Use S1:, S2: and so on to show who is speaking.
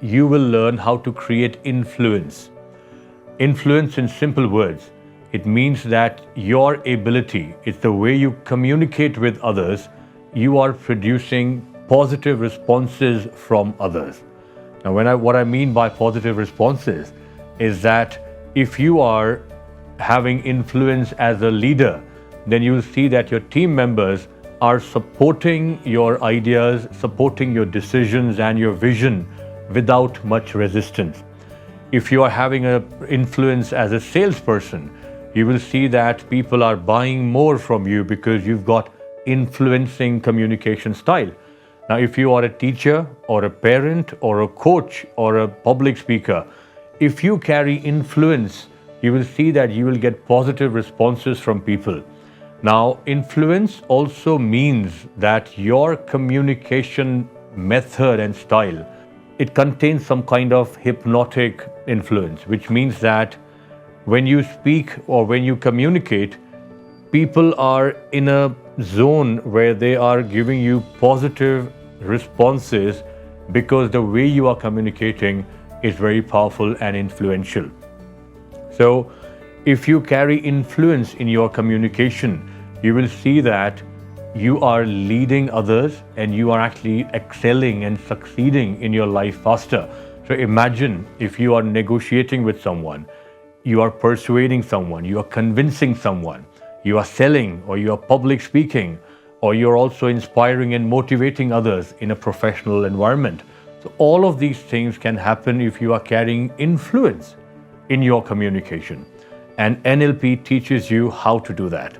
S1: you will learn how to create influence. Influence in simple words. It means that your ability, it's the way you communicate with others, you are producing positive responses from others. Now, what I mean by positive responses is that if you are having influence as a leader, then you will see that your team members are supporting your ideas, supporting your decisions and your vision without much resistance. If you are having an influence as a salesperson, you will see that people are buying more from you because you've got influencing communication style. Now, if you are a teacher or a parent or a coach or a public speaker, if you carry influence, you will see that you will get positive responses from people. Now, influence also means that your communication method and style, it contains some kind of hypnotic influence, which means that when you speak or when you communicate, people are in a zone where they are giving you positive responses because the way you are communicating is very powerful and influential. So, if you carry influence in your communication, you will see that you are leading others and you are actually excelling and succeeding in your life faster. So imagine if you are negotiating with someone, you are persuading someone, you are convincing someone, you are selling, or you are public speaking, or you're also inspiring and motivating others in a professional environment. So all of these things can happen if you are carrying influence in your communication. And NLP teaches you how to do that.